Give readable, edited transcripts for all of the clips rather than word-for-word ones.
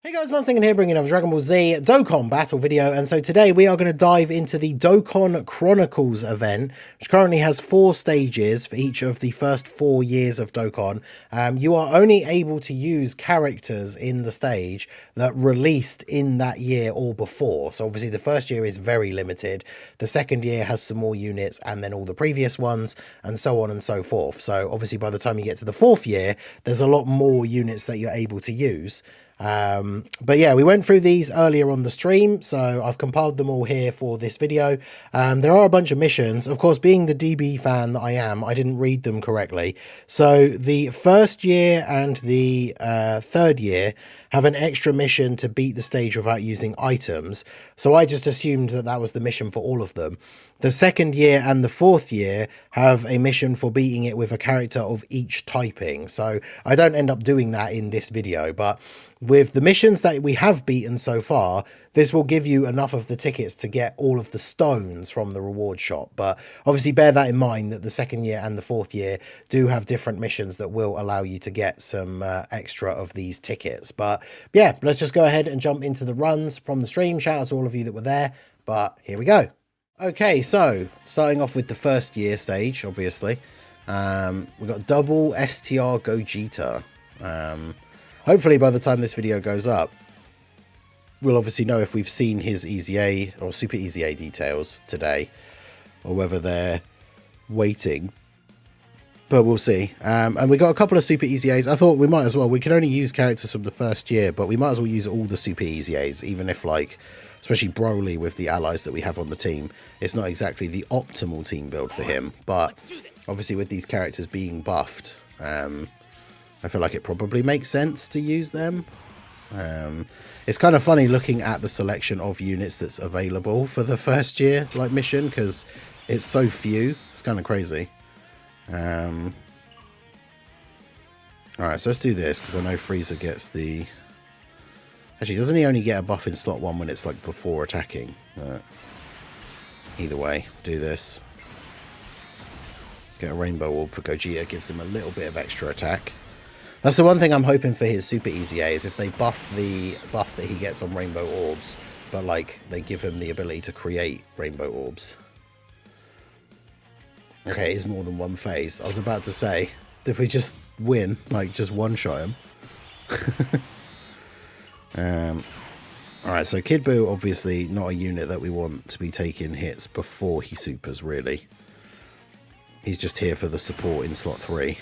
Hey guys, Mustang here, bringing another Dragon Ball Z Dokkan battle video, and so today we are going to dive into the Dokkan Chronicles event, which currently has 4 stages for each of the first 4 years of Dokkan. You are only able to use characters in the stage that released in that year or before, so obviously the first year is very limited, the second year has some more units, and then all the previous ones, and so on and so forth. So obviously by the time you get to the 4th year, there's a lot more units that you're able to use. But yeah, we went through these earlier on the stream, so I've compiled them all here for this video. There are a bunch of missions. Of course, being the DB fan that I am, I didn't read them correctly. So the first year and the third year have an extra mission to beat the stage without using items. So I just assumed that that was the mission for all of them. The second year and the 4th year have a mission for beating it with a character of each typing. So I don't end up doing that in this video, but with the missions that we have beaten so far, this will give you enough of the tickets to get all of the stones from the reward shop. But obviously bear that in mind that the second year and the 4th year do have different missions that will allow you to get some extra of these tickets. But yeah, let's just go ahead and jump into the runs from the stream. Shout out to all of you that were there, but here we go. Okay, so starting off with the first year stage, obviously, we've got double STR Gogeta. Hopefully by the time this video goes up, we'll obviously know if we've seen his EZA or Super EZA details today, or whether they're waiting, but we'll see. And we got a couple of Super EZAs. I thought we might as well, we can only use characters from the first year, but we might as well use all the Super EZAs, even if, like, especially Broly with the allies that we have on the team, it's not exactly the optimal team build for him, but obviously with these characters being buffed, I feel like it probably makes sense to use them. It's kind of funny looking at the selection of units that's available for the first year like mission, because it's so few. It's kind of crazy. Alright, so let's do this, because I know Frieza gets the... Actually, doesn't he only get a buff in slot 1 when it's like before attacking? Either way, do this. Get a Rainbow Orb for Gogeta, gives him a little bit of extra attack. That's the one thing I'm hoping for his Super EZA, is if they buff the buff that he gets on Rainbow Orbs, but like they give him the ability to create Rainbow Orbs. Okay, it is more than one phase. I was about to say, did we just win? Like, just one-shot him? Alright, so Kid Buu, obviously not a unit that we want to be taking hits before he supers, really. He's just here for the support in slot 3.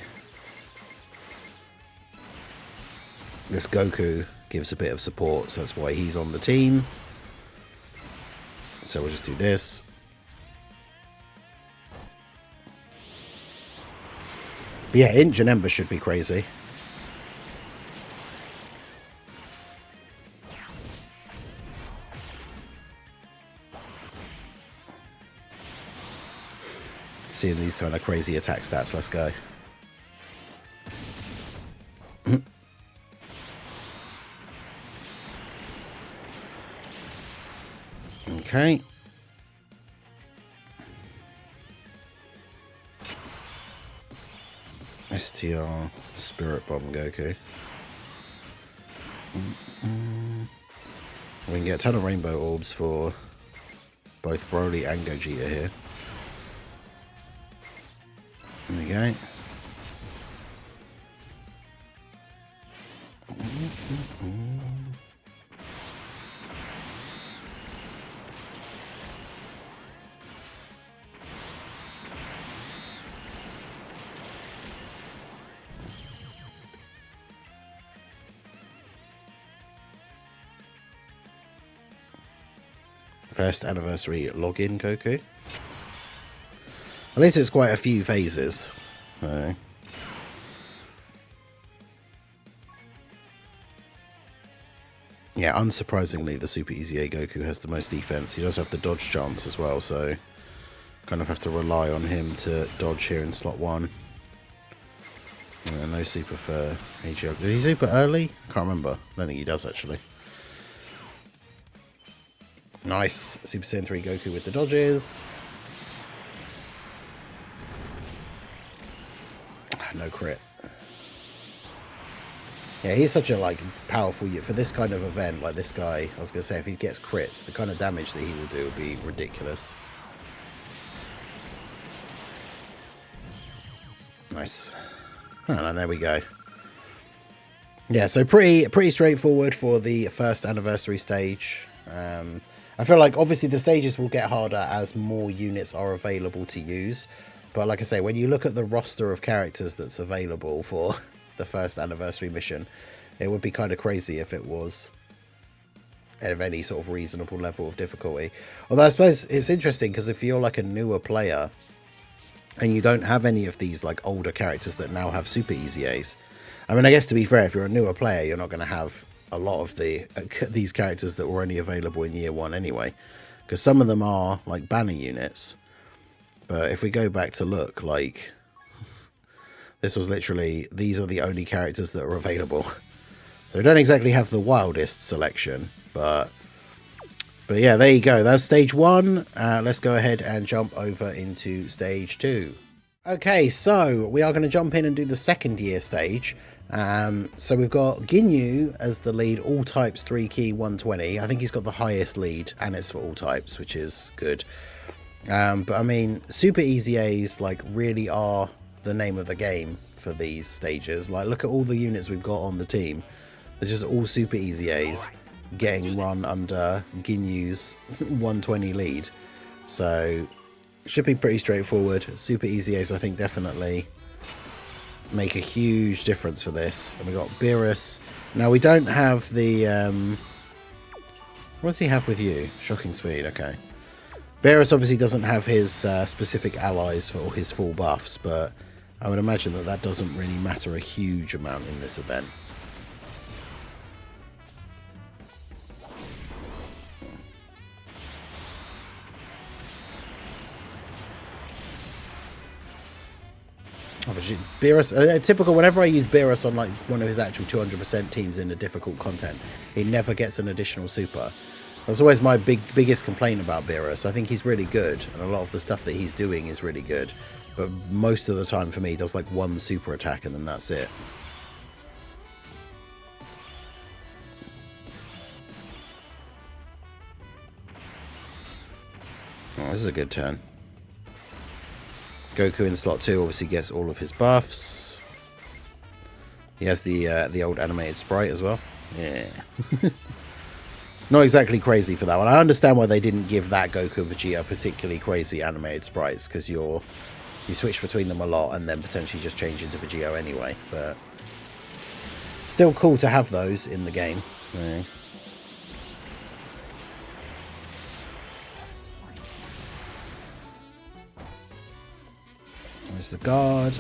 This Goku gives a bit of support, so that's why he's on the team. So we'll just do this. But yeah, Int Janemba should be crazy. Seeing these kind of crazy attack stats, let's go. Okay. STR Spirit Bomb Goku. We can get a ton of Rainbow Orbs for both Broly and Gogeta here. There we go. First anniversary login Goku. At least it's quite a few phases. Yeah, unsurprisingly, the Super EZA Goku has the most defense. He does have the dodge chance as well, so kind of have to rely on him to dodge here in slot 1. No super for AGL. Did he super early? Can't remember. I don't think he does, actually. Nice. Super Saiyan 3 Goku with the dodges. No crit. Yeah, he's such a like powerful for this kind of event. Like this guy, I was gonna say, if he gets crits, the kind of damage that he will do will be ridiculous. Nice. Oh, and there we go. Yeah, so pretty straightforward for the first anniversary stage. I feel like obviously the stages will get harder as more units are available to use. But like I say, when you look at the roster of characters that's available for the first anniversary mission, it would be kind of crazy if it was of any sort of reasonable level of difficulty. Although I suppose it's interesting because if you're like a newer player and you don't have any of these like older characters that now have super easy A's, I mean, I guess to be fair, if you're a newer player, you're not going to have a lot of these characters that were only available in year one anyway, because some of them are like banner units. But if we go back to look, like this was literally, these are the only characters that are available. So we don't exactly have the wildest selection, but yeah, there you go. That's stage one. Let's go ahead and jump over into stage two. Okay, so we are going to jump in and do the second year stage. So we've got Ginyu as the lead, all types, 3 key, 120. I think he's got the highest lead, and it's for all types, which is good. But I mean, super easy A's like really are the name of the game for these stages. Like, look at all the units we've got on the team. They're just all super easy A's getting run under Ginyu's 120 lead. So it should be pretty straightforward. Super easy A's, I think, definitely make a huge difference for this. And we got Beerus. Now we don't have the what does he have with you? Shocking speed. Okay. Beerus obviously doesn't have his specific allies for his full buffs, but I would imagine that that doesn't really matter a huge amount in this event. Obviously, Beerus, typical, whenever I use Beerus on like one of his actual 200% teams in the difficult content, he never gets an additional super. That's always my biggest complaint about Beerus. I think he's really good, and a lot of the stuff that he's doing is really good, but most of the time for me he does like one super attack and then that's it. Oh, this is a good turn. Goku in slot 2 obviously gets all of his buffs. He has the old animated sprite as well. Yeah. Not exactly crazy for that one. I understand why they didn't give that Goku and Vegeta particularly crazy animated sprites, because you switch between them a lot and then potentially just change into Vegeta anyway. But still cool to have those in the game. Yeah. There's the guard.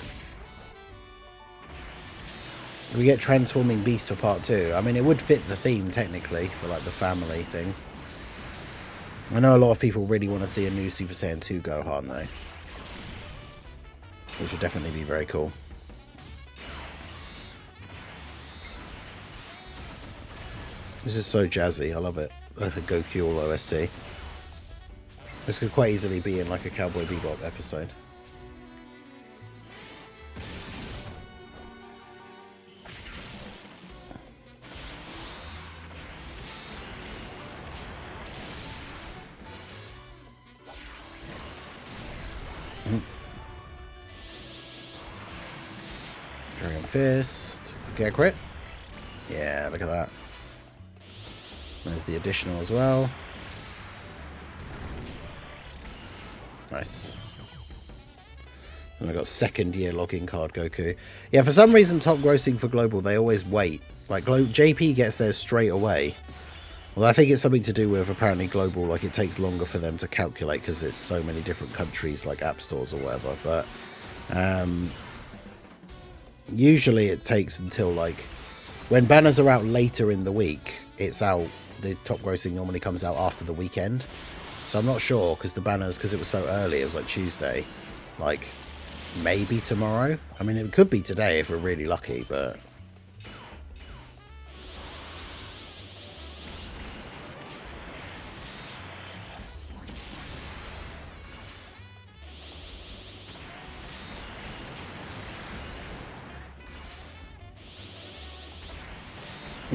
We get transforming beast for part 2. I mean, it would fit the theme technically for like the family thing. I know a lot of people really want to see a new Super Saiyan 2 Gohan though, which would definitely be very cool. This is so jazzy. I love it. Goku all OST. This could quite easily be in like a Cowboy Bebop episode. Dragon Fist. Get a crit? Yeah, look at that. There's the additional as well. Nice. And I got second year login card Goku. Yeah, for some reason top grossing for global, they always wait. Like JP gets theirs straight away. Well, I think it's something to do with apparently global, like it takes longer for them to calculate because it's so many different countries, like app stores or whatever. But usually it takes until like when banners are out later in the week, it's out. The top grossing normally comes out after the weekend. So I'm not sure because the banners, because it was so early, it was like Tuesday, like maybe tomorrow. I mean, it could be today if we're really lucky, but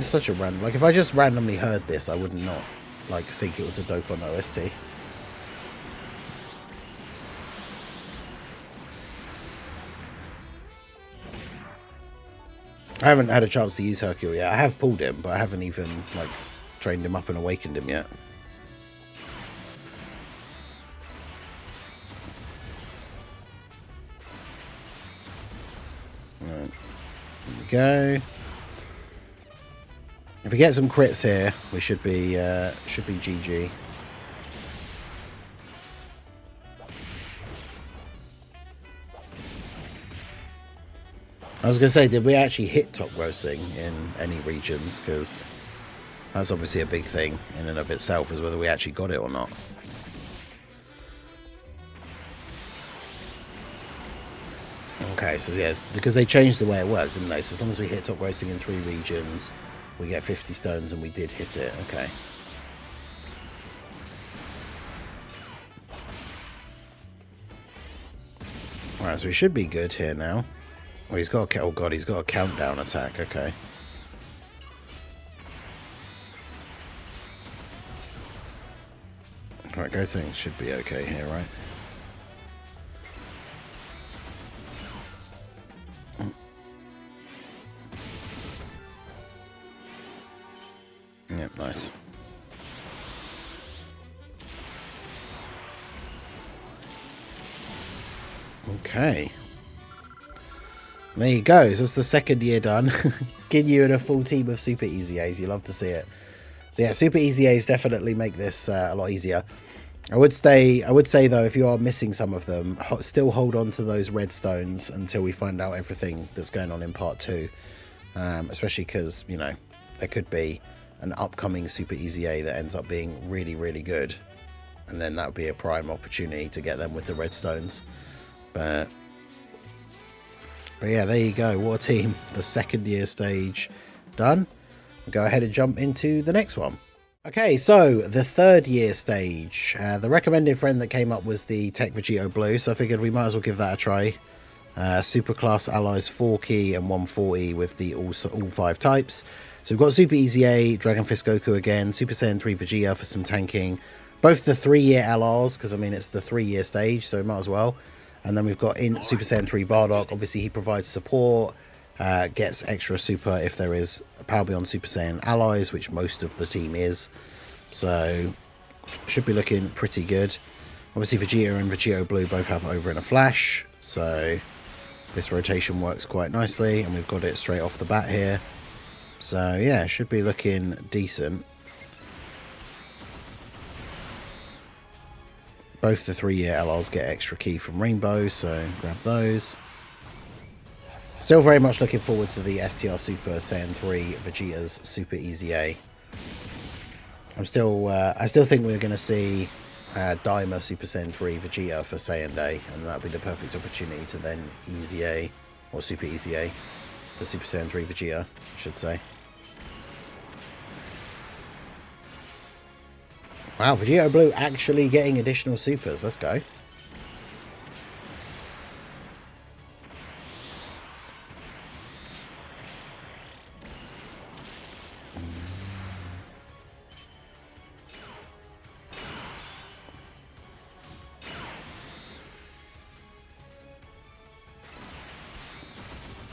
It's such a random... Like, if I just randomly heard this, I would not, like, think it was a Dokkan OST. I haven't had a chance to use Hercule yet. I have pulled him, but I haven't even, like, trained him up and awakened him yet. Alright. There we go. If we get some crits here, we should be GG. I was going to say, did we actually hit top grossing in any regions? Because that's obviously a big thing in and of itself, is whether we actually got it or not. Okay, so yes, because they changed the way it worked, didn't they? So as long as we hit top grossing in 3 regions, we get 50 stones, and we did hit it. Okay. Alright, so we should be good here now. Oh, he's got a... Oh, God, he's got a countdown attack. Okay. Alright, go things should be okay here, right? Yep, nice. Okay. There you go. So that's the 2nd year done. Get you in a full team of Super Easy A's. You love to see it. So yeah, Super Easy A's definitely make this a lot easier. I would say though, if you are missing some of them, still hold on to those red stones until we find out everything that's going on in part 2. Especially because, you know, there could be an upcoming Super Easy A that ends up being really, really good. And then that would be a prime opportunity to get them with the red stones. But yeah, there you go. What a team. The 2nd year stage done. We'll go ahead and jump into the next one. Okay, so the 3rd year stage. The recommended friend that came up was the Tech Vegito Blue, so I figured we might as well give that a try. Superclass allies 4 key and 140 with the all 5 types. So we've got Super Easy A, Dragon Fist Goku again, Super Saiyan 3 Vegeta for some tanking. Both the 3-year LRs, because I mean it's the 3-year stage, so might as well. And then we've got in Super Saiyan 3 Bardock. Obviously he provides support, gets extra super if there is Power Beyond Super Saiyan allies, which most of the team is. So should be looking pretty good. Obviously Vegeta and Vegito Blue both have over in a flash, so this rotation works quite nicely, and we've got it straight off the bat here. So yeah, should be looking decent. Both the 3-year LRs get extra key from Rainbow, so grab those. Still very much looking forward to the STR Super Saiyan 3 Vegeta's Super Easy A. I still think we're going to see Daima Super Saiyan 3 Vegeta for Saiyan Day, and that'll be the perfect opportunity to then Easy A, or Super Easy A, the Super Saiyan 3 Vegeta, I should say. Wow, Vegito Blue actually getting additional supers. Let's go.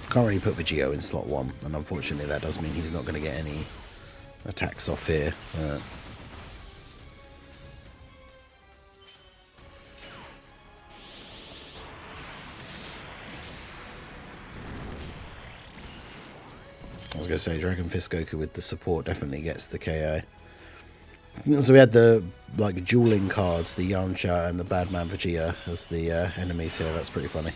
Can't really put Vegito in slot 1, and unfortunately that does mean he's not going to get any attacks off here. I was going to say, Dragon Fist Goku with the support definitely gets the KO. So we had the like dueling cards, the Yamcha and the Badman Vegeta as the enemies here. That's pretty funny.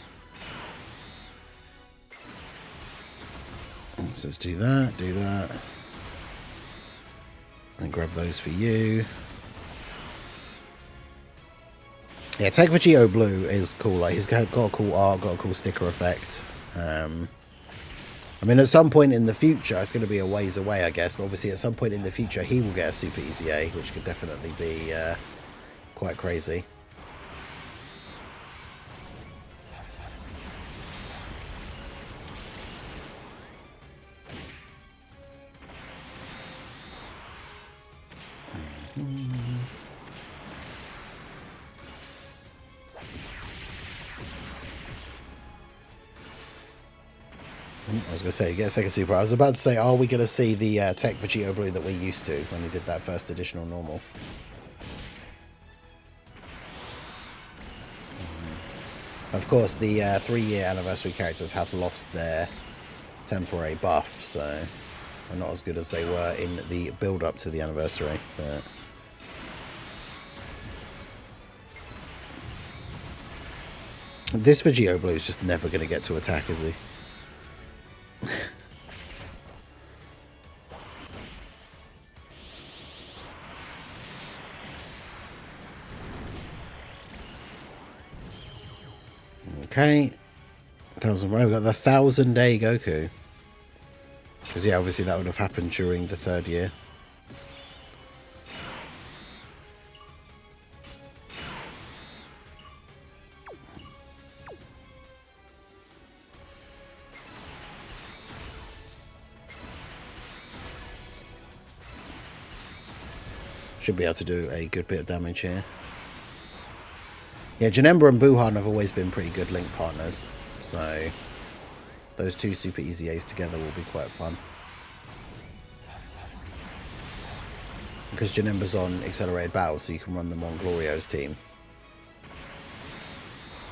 So let's do that, and grab those for you. Yeah, Tech Vegito Blue is cool. Like he's got a cool art, got a cool sticker effect. I mean, at some point in the future, it's going to be a ways away, I guess, but obviously at some point in the future, he will get a Super Easy A, which could definitely be quite crazy. I was going to say, you get a second super. I was about to say, are we going to see the Tech Vegito Blue that we used to when we did that first additional normal? Of course, the 3-year anniversary characters have lost their temporary buff, so they're not as good as they were in the build-up to the anniversary. But this Vegito Blue is just never going to get to attack, is he? Okay. 1,000. Right, we've got the 1,000-day Goku. Because, yeah, obviously that would have happened during the 3rd year. Should be able to do a good bit of damage here. Yeah, Janemba and Buhan have always been pretty good link partners. So those two super easy A's together will be quite fun. Because Janemba's on accelerated battle, so you can run them on Glorio's team.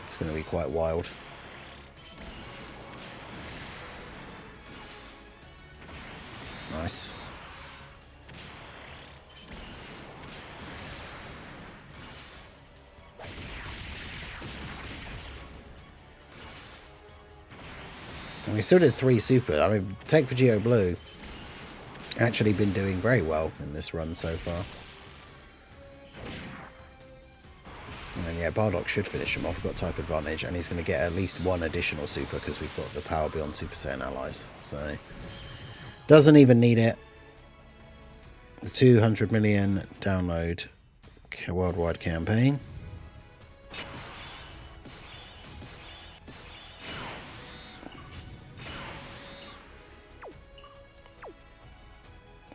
It's going to be quite wild. Nice. And we still did 3 super. I mean, Tech Vegito Blue actually been doing very well in this run so far. And then, yeah, Bardock should finish him off. We've got type advantage, and he's going to get at least 1 additional super because we've got the power beyond Super Saiyan allies. So, doesn't even need it. The 200 million download worldwide campaign.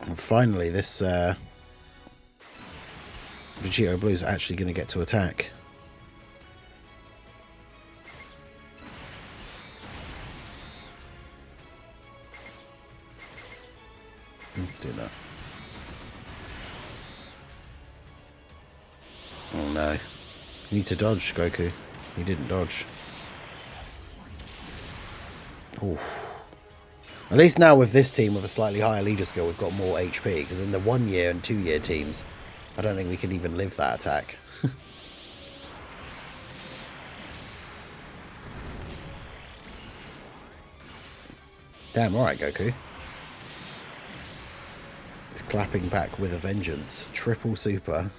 And finally, this Vegito Blue is actually going to get to attack. Do that. Oh no. You need to dodge, Goku. He didn't dodge. Oof. At least now with this team with a slightly higher leader skill, we've got more HP. Because in the 1-year and 2-year teams, I don't think we could even live that attack. Damn, alright, Goku. It's clapping back with a vengeance. Triple super.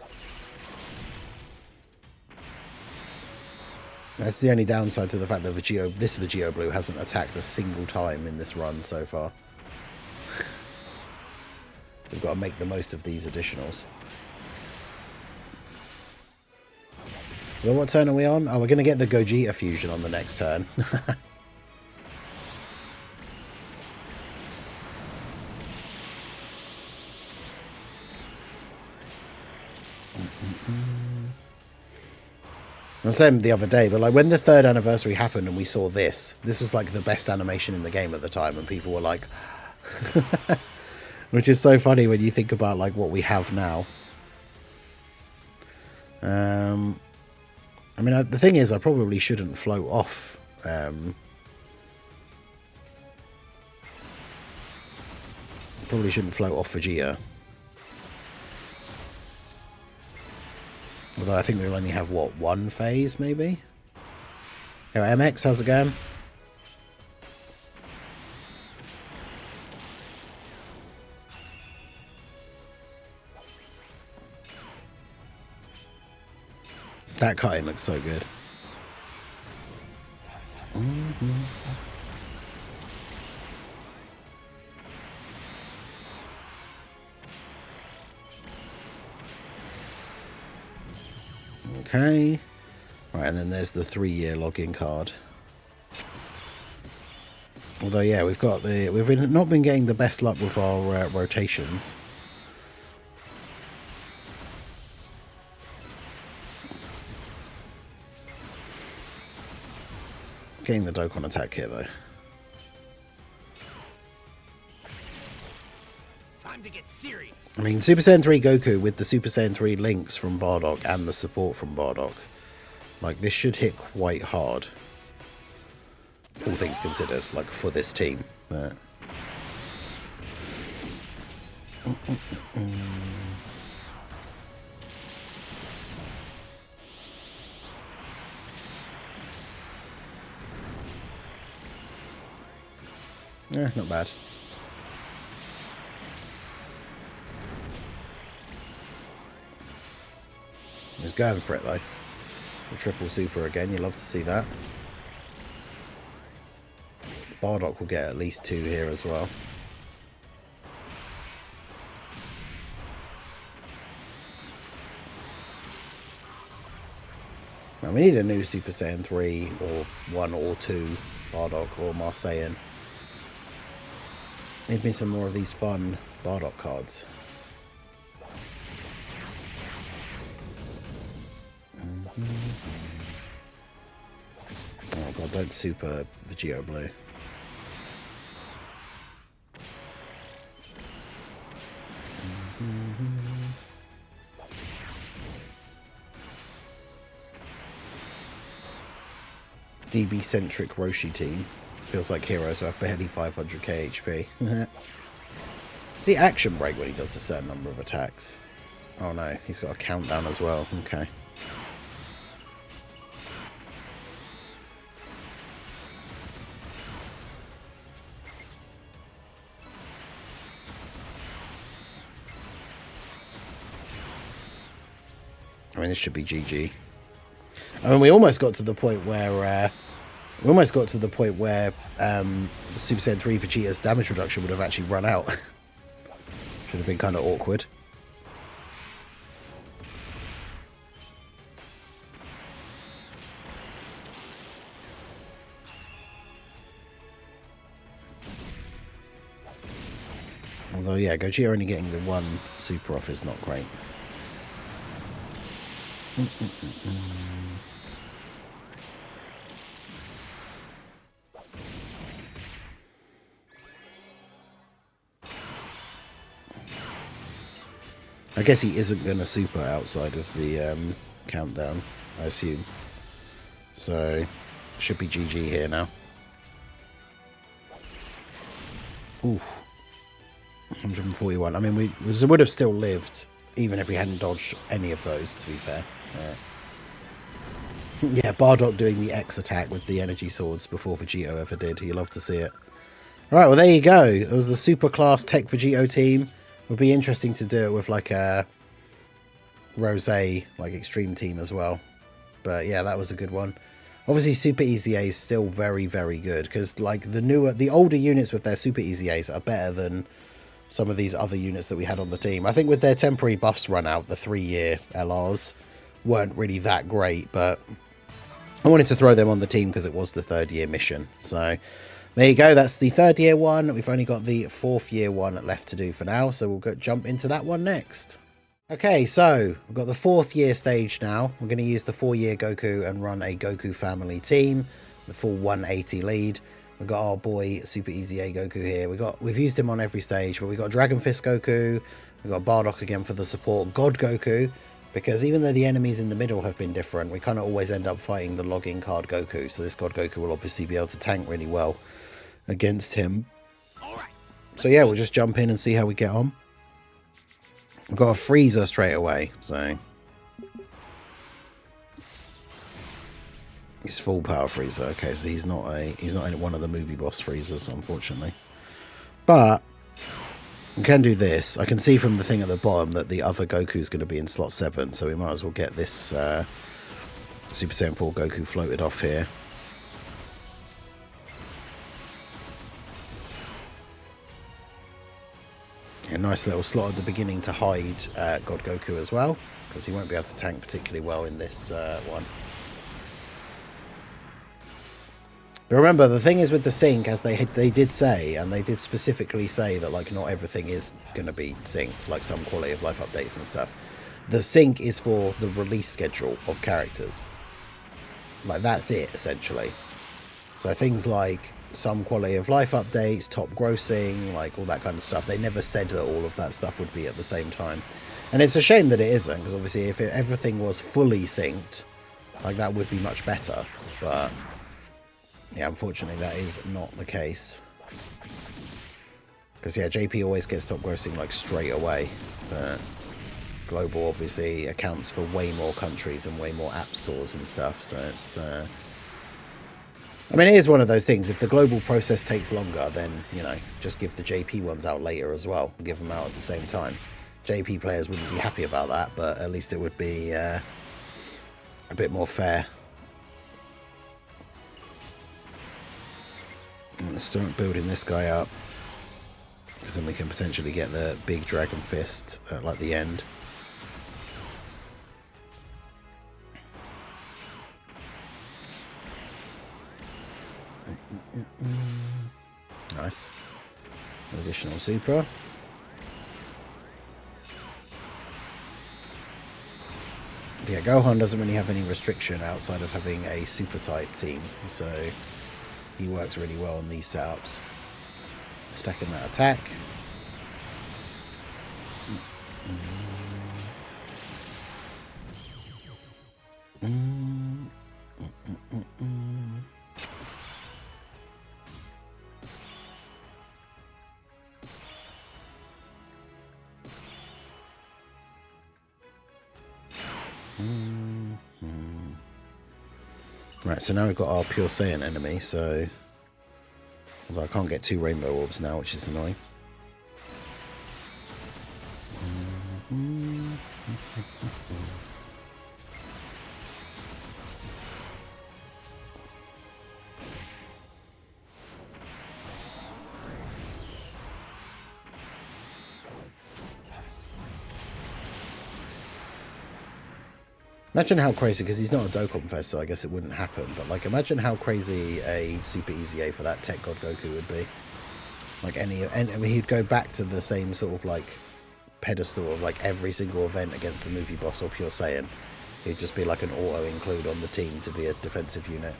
That's the only downside to the fact that this Vegito Blue hasn't attacked a single time in this run so far. So we've got to make the most of these additionals. Well, what turn are we on? Oh, we're going to get the Gogeta fusion on the next turn. I was saying the other day, but like when the 3rd anniversary happened and we saw this was like the best animation in the game at the time, and people were like, which is so funny when you think about like what we have now. I mean, the thing is, I probably shouldn't float off. Probably shouldn't float off Vegeta. Although I think we'll only have, what, 1 phase, maybe? Here, MX, how's it going? That cutting looks so good. Okay. Right, and then there's the 3-year login card. Although, yeah, we've not been getting the best luck with our rotations. Getting the Dokkan attack here, though. I mean, Super Saiyan 3 Goku with the Super Saiyan 3 links from Bardock and the support from Bardock. Like, this should hit quite hard. All things considered, like, for this team. But... yeah, not bad. He's going for it, though. The triple super again, you love to see that. Bardock will get at least 2 here as well. Now, we need a new Super Saiyan 3 or 1 or 2 Bardock or Marseillan. Need me some more of these fun Bardock cards. Oh god, don't super Vegito Blue. DB-centric Roshi team. Feels like heroes who have barely 500k HP. See action break when he does a certain number of attacks. Oh no, he's got a countdown as well. Okay. I mean, this should be GG. I mean, we almost got to the point where Super Saiyan 3 Vegeta's damage reduction would have actually run out. Should have been kind of awkward. Although, yeah, Gogeta only getting the 1 super off is not great. I guess he isn't going to super outside of the countdown, I assume. So, should be GG here now. Oof. 141. I mean, we would have still lived, even if we hadn't dodged any of those, to be fair. Yeah, Bardock doing the X attack with the energy swords before Vegito ever did. You love to see it. Alright, well there you go. It was the super class Tech Vegito team. Would be interesting to do it with like a Rose, like extreme team as well. But yeah, that was a good one. Obviously Super Easy A is still very, very good, because like the older units with their Super Easy A's are better than some of these other units that we had on the team. I think with their temporary buffs run out, the 3-year LRs weren't really that great, but I wanted to throw them on the team because it was the 3rd year mission. So there you go, that's the 3rd year one. We've only got the 4th year one left to do for now, so we'll jump into that one next. Okay, so we've got the 4th year stage now. We're going to use the 4-year Goku and run a Goku family team, the full 180 lead. We've got our boy Super Easy A Goku here. We've used him on every stage, but we've got Dragon Fist Goku. We've got Bardock again for the support. God Goku, because even though the enemies in the middle have been different, we kind of always end up fighting the login card Goku. So this God Goku will obviously be able to tank really well against him. So yeah, we'll just jump in and see how we get on. We've got a Freezer straight away, so he's full power Freezer. Okay, so he's not one of the movie boss Freezers, unfortunately. But we can do this. I can see from the thing at the bottom that the other Goku is going to be in slot 7, so we might as well get this Super Saiyan 4 Goku floated off here. A nice little slot at the beginning to hide God Goku as well, because he won't be able to tank particularly well in this one. But remember, the thing is with the sync, as they did say, and they did specifically say that like not everything is going to be synced, like some quality of life updates and stuff. The sync is for the release schedule of characters. Like that's it, essentially. So things like some quality of life updates, top grossing, like all that kind of stuff. They never said that all of that stuff would be at the same time. And it's a shame that it isn't, because obviously if everything was fully synced, like that would be much better. But yeah, unfortunately that is not the case. Because yeah, JP always gets top grossing like straight away. But global obviously accounts for way more countries and way more app stores and stuff. So it's... I mean, it is one of those things. If the global process takes longer, then, you know, just give the JP ones out later as well. Give them out at the same time. JP players wouldn't be happy about that, but at least it would be a bit more fair. Let's start building this guy up, because then we can potentially get the big dragon fist at like the end. Nice. Additional super. Yeah, Gohan doesn't really have any restriction outside of having a super type team, so he works really well on these setups. Stacking that attack. Right, so now we've got our Pure Saiyan enemy, so... Although I can't get 2 rainbow orbs now, which is annoying. Imagine how crazy, because he's not a Dokkan Fest, so I guess it wouldn't happen, but like imagine how crazy a Super Easy A for that Tech God Goku would be. Like I mean, he'd go back to the same sort of like pedestal of like every single event against the movie boss or Pure Saiyan. He'd just be like an auto include on the team to be a defensive unit.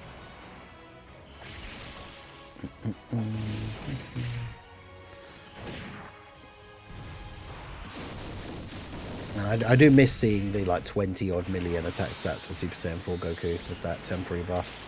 I do miss seeing the like 20 odd million attack stats for Super Saiyan 4 Goku with that temporary buff.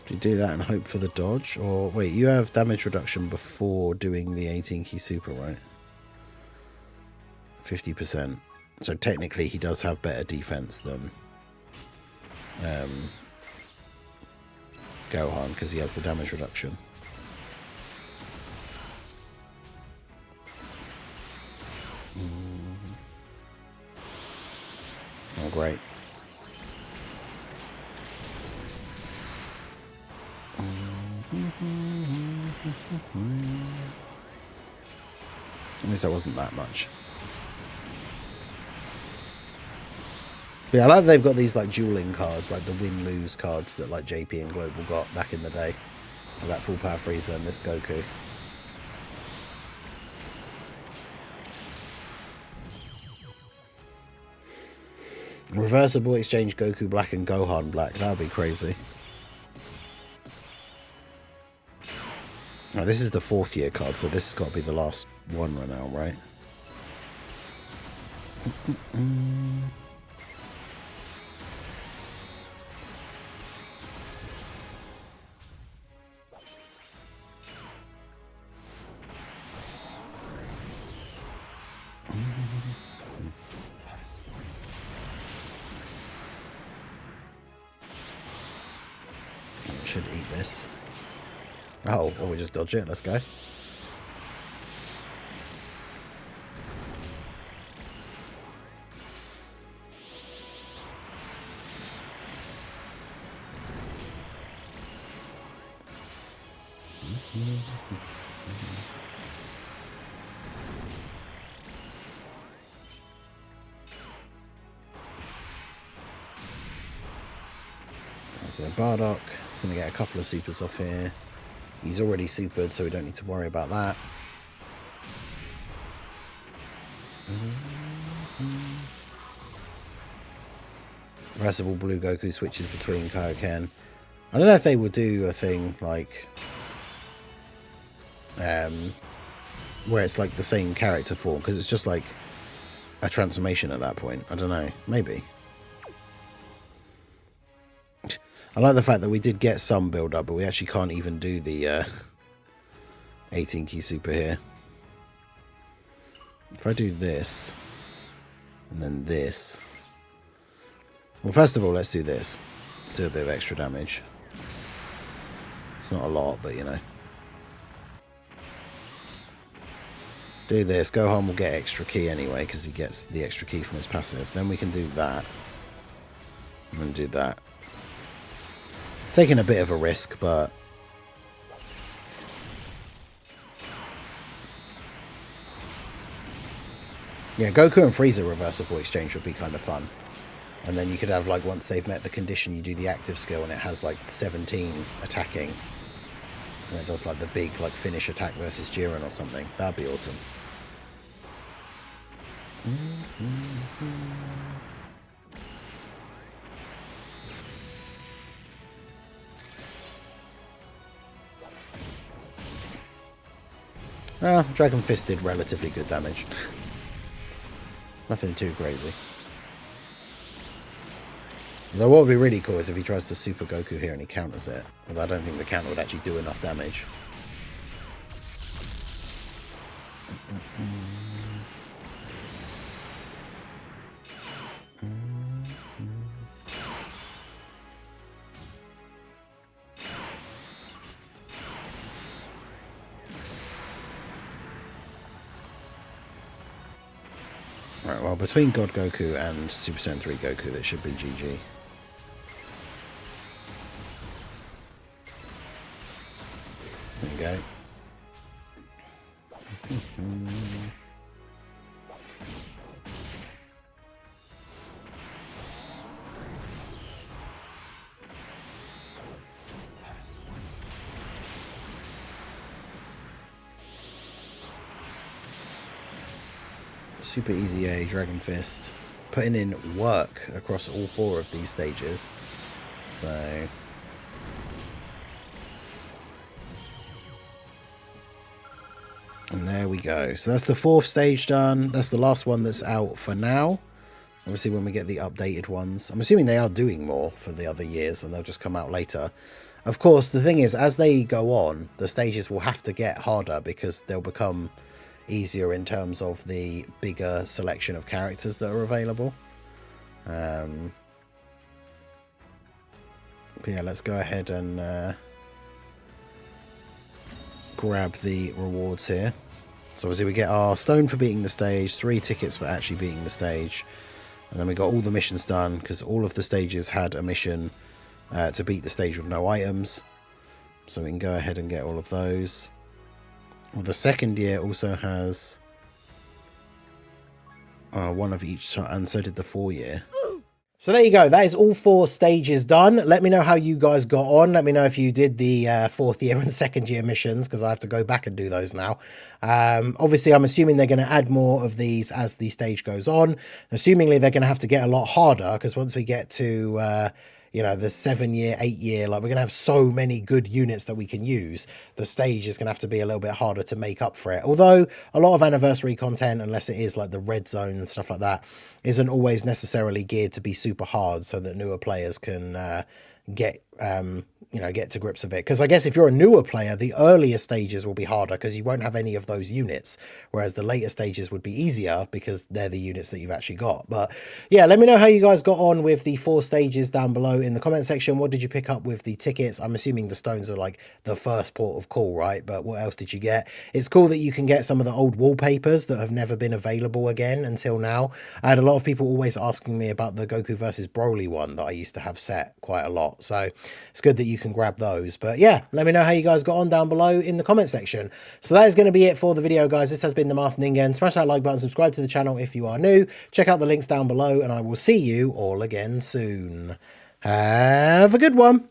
Do you do that and hope for the dodge? Or wait, you have damage reduction before doing the 18 key super, right? 50%. So technically he does have better defense than Gohan, because he has the damage reduction. Oh, great. At least that wasn't that much. But yeah, I like they've got these like dueling cards, like the win-lose cards that like JP and Global got back in the day. Like that full power Frieza and this Goku. Reversible exchange Goku Black and Gohan Black. That would be crazy. Oh, this is the 4th year card, so this has got to be the last one right now, right? I should eat this. Oh, well, we just dodge it. Let's go. So Bardock is going to get a couple of supers off here. He's already supered, so we don't need to worry about that. Reversible Blue Goku switches between Kaioken. I don't know if they would do a thing like where it's like the same character form, because it's just like a transformation at that point. I don't know, maybe. I like the fact that we did get some build up, but we actually can't even do the 18 key super here. If I do this and then this, well, first of all, let's do this. Do a bit of extra damage. It's not a lot, but you know. Do this. Gohan will get extra key anyway, because he gets the extra key from his passive. Then we can do that. And then do that. Taking a bit of a risk, but... yeah, Goku and Frieza reversible exchange would be kind of fun. And then you could have, like, once they've met the condition, you do the active skill and it has, like, 17 attacking. And it does, like, the big, like, finish attack versus Jiren or something. That'd be awesome. Well, Dragon Fist did relatively good damage. Nothing too crazy. Though what would be really cool is if he tries to Super Goku here and he counters it. Although I don't think the counter would actually do enough damage. Right, well, between God Goku and Super Saiyan 3 Goku, that should be GG. There you go. Super easy A, Dragon Fist. Putting in work across all 4 of these stages. So... and there we go. So that's the 4th stage done. That's the last one that's out for now. Obviously when we get the updated ones. I'm assuming they are doing more for the other years and they'll just come out later. Of course, the thing is, as they go on, the stages will have to get harder because they'll become easier in terms of the bigger selection of characters that are available. But yeah, let's go ahead and grab the rewards here. So obviously we get our stone for beating the stage, 3 tickets for actually beating the stage, and then we got all the missions done because all of the stages had a mission to beat the stage with no items. So we can go ahead and get all of those. Well, the second year also has one of each, and so did the 4-year. So there you go. That is all 4 stages done. Let me know how you guys got on. Let me know if you did the 4th year and 2nd year missions, because I have to go back and do those now. Obviously, I'm assuming they're going to add more of these as the stage goes on. Assumingly, they're going to have to get a lot harder, because once we get to... you know, the 7-year, 8-year, like we're going to have so many good units that we can use. The stage is going to have to be a little bit harder to make up for it. Although a lot of anniversary content, unless it is like the red zone and stuff like that, isn't always necessarily geared to be super hard so that newer players can get to grips with it. Because I guess if you're a newer player, the earlier stages will be harder because you won't have any of those units, whereas the later stages would be easier because they're the units that you've actually got. But yeah, let me know how you guys got on with the 4 stages down below in the comment section. What did you pick up with the tickets? I'm assuming the stones are like the first port of call, right? But what else did you get? It's cool that you can get some of the old wallpapers that have never been available again until now. I had a lot of people always asking me about the Goku versus Broly one that I used to have set quite a lot, so it's good that you can grab those. But yeah, let me know how you guys got on down below in the comment section. So that is going to be it for the video, guys. This has been the Masked Ningen. Smash that like button, subscribe to the channel if you are new, check out the links down below, and I will see you all again soon. Have a good one.